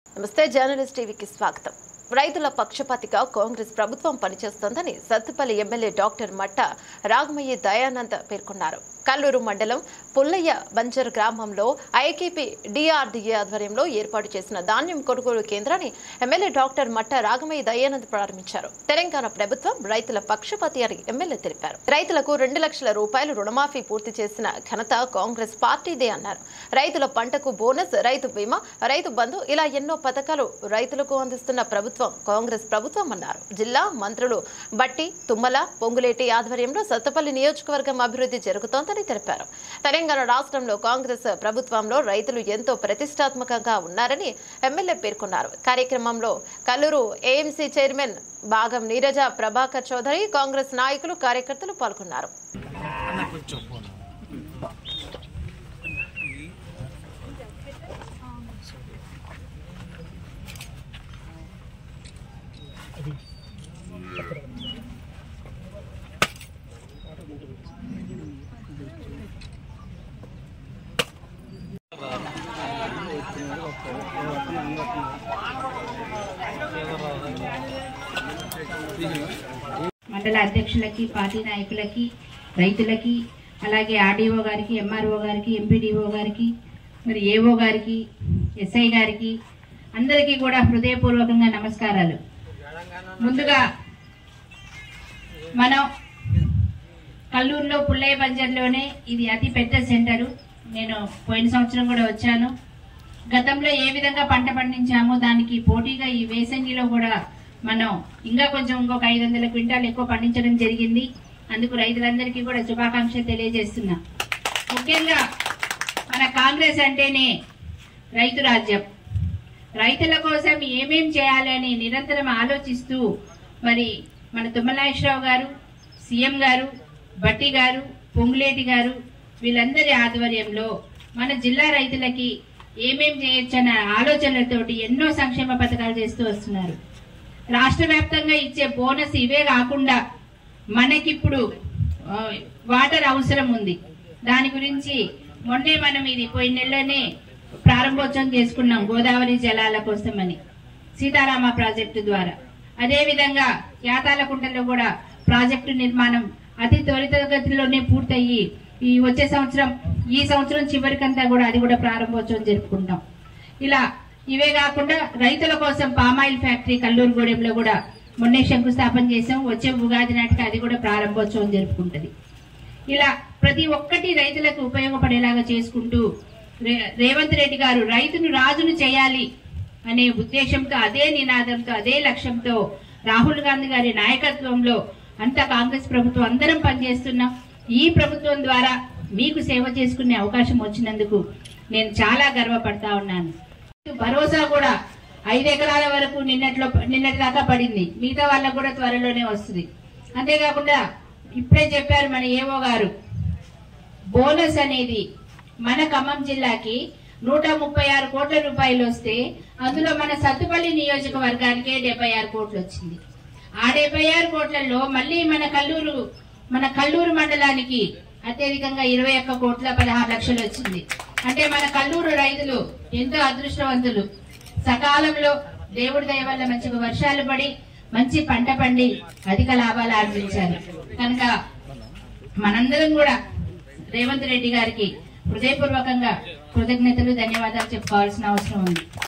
నమస్తే జర్నలిస్ట్ టీవీకి స్వాగతం. రైతుల పక్షపాతిగా కాంగ్రెస్ ప్రభుత్వం పనిచేస్తోందని సత్తుపల్లి ఎమ్మెల్యే డాక్టర్ మట్ట రాగమయ్యి దయానంద్ పేర్కొన్నారు. కల్లూరు మండలం పుల్లయ్య బంజర్ గ్రామంలో ఐకేపీ డిఆర్డీఏ ఆధ్వర్యంలో ఏర్పాటు చేసిన ధాన్యం కొనుగోలు కేంద్రాన్ని ఎమ్మెల్యే డాక్టర్ మట్ట రాగమయ్యి దయానంద్ ప్రారంభించారు. తెలంగాణ ప్రభుత్వం రైతుల పక్షపాతి అని ఎమ్మెల్యే తెలిపారు. రైతులకు 2 లక్షల రూపాయలు రుణమాఫీ పూర్తి చేసిన ఘనత కాంగ్రెస్ పార్టీదే అన్నారు. రైతుల పంటకు బోనస్, రైతు బీమా, రైతు బంధు ఇలా ఎన్నో పథకాలు రైతులకు అందిస్తున్న ప్రభుత్వం కాంగ్రెస్ ప్రభుత్వం అన్నారు. జిల్లా మంత్రులు బట్టి, తుమ్మల, పొంగులేటి ఆధ్వర్యంలో సత్తపల్లి నియోజకవర్గం అభివృద్ధి జరుగుతోందని తెలిపారు. తెలంగాణ రాష్ట్రంలో కాంగ్రెస్ ప్రభుత్వంలో రైతులు ఎంతో ప్రతిష్టాత్మకంగా ఉన్నారని ఎమ్మెల్యే పేర్కొన్నారు. కార్యక్రమంలో కల్లూరు ఏఎంసీ చైర్మన్ భాగం నీరజ ప్రభాకర్ చౌదరి, కాంగ్రెస్ నాయకులు, కార్యకర్తలు పాల్గొన్నారు. మండల అధ్యక్షులకి, పార్టీ నాయకులకి, రైతులకి, అలాగే ఆర్డీఓ గారికి, ఎంఆర్ఓ గారికి, ఎంపీడీఓ గారికి, మరి ఏఓ గారికి, ఎస్ఐ గారికి అందరికీ కూడా హృదయపూర్వకంగా నమస్కారాలు. ముందుగా మనం కల్లూరులో పుల్లయ్య బంజర్లోనే ఇది అతి పెద్ద సెంటరు. నేను పోయిన సంవత్సరం కూడా వచ్చాను. గతంలో ఏ విధంగా పంట పండించామో దానికి పోటీగా ఈ వేసంగిలో కూడా మనం ఇంకా కొంచెం ఇంకొక 500 క్వింటాలు ఎక్కువ పండించడం జరిగింది. అందుకు రైతులందరికీ కూడా శుభాకాంక్షలు తెలియజేస్తున్నా. ముఖ్యంగా మన కాంగ్రెస్ అంటేనే రైతు రాజ్యం. రైతుల కోసం ఏమేం చేయాలి అని నిరంతరం ఆలోచిస్తూ మరి మన తుమ్మనాగేశ్వరరావు గారు, సీఎం గారు, బట్టి గారు, పొంగులేటి గారు వీళ్ళందరి ఆధ్వర్యంలో మన జిల్లా రైతులకి ఏమేం చేయొచ్చన్న ఆలోచనలతోటి ఎన్నో సంక్షేమ పథకాలు చేస్తూ వస్తున్నారు. రాష్ట్ర వ్యాప్తంగా ఇచ్చే బోనస్ ఇవే కాకుండా మనకిప్పుడు వాటర్ అవసరం ఉంది. దాని గురించి మొన్నే మనం ఇది పోయిన నెలలోనే ప్రారంభోత్సవం చేసుకున్నాం, గోదావరి జలాల కోసమని సీతారామ ప్రాజెక్టు ద్వారా. అదేవిధంగా యాతాలకుంటలో కూడా ప్రాజెక్టు నిర్మాణం అతి త్వరితగతిలోనే పూర్తయ్యి ఈ సంవత్సరం చివరికంతా కూడా అది కూడా ప్రారంభోత్సవం జరుపుకుంటాం. ఇలా ఇవే కాకుండా రైతుల కోసం పామాయిల్ ఫ్యాక్టరీ కల్లూరు గూడెంలో కూడా మొన్నే శంకుస్థాపన చేసాం. వచ్చే ఉగాది నాటికి అది కూడా ప్రారంభోత్సవం జరుపుకుంటది. ఇలా ప్రతి ఒక్కటి రైతులకు ఉపయోగపడేలాగా చేసుకుంటూ రేవంత్ రెడ్డి గారు రైతును రాజును చేయాలి అనే ఉద్దేశంతో, అదే నినాదంతో, అదే లక్ష్యంతో రాహుల్ గాంధీ గారి నాయకత్వంలో అంతా కాంగ్రెస్ ప్రభుత్వం అందరం పనిచేస్తున్నాం. ఈ ప్రభుత్వం ద్వారా మీకు సేవ చేసుకునే అవకాశం వచ్చినందుకు నేను చాలా గర్వపడతా ఉన్నాను. భరోసా కూడా 5 ఎకరాల వరకు నిన్నటి దాకా పడింది. మిగతా వాళ్ళకు కూడా త్వరలోనే వస్తుంది. అంతేకాకుండా ఇప్పుడే చెప్పారు మన ఏఓ గారు, బోనస్ అనేది మన ఖమ్మం జిల్లాకి 136 కోట్ల రూపాయలు వస్తే అందులో మన సత్తుపల్లి నియోజకవర్గానికే 76 కోట్లు వచ్చింది. ఆ 76 కోట్లలో మళ్ళీ మన కల్లూరు మండలానికి అత్యధికంగా 21 కోట్ల 16 లక్షలు వచ్చింది. అంటే మన కల్లూరు రైతులు ఎంతో అదృష్టవంతులు. సకాలంలో దేవుడి దయ వల్ల మంచిగా వర్షాలు పడి మంచి పంట పండి అధిక లాభాలు ఆర్జించారు. కనుక మనందరం కూడా రేవంత్ రెడ్డి గారికి హృదయపూర్వకంగా కృతజ్ఞతలు, ధన్యవాదాలు చెప్పుకోవాల్సిన అవసరం ఉంది.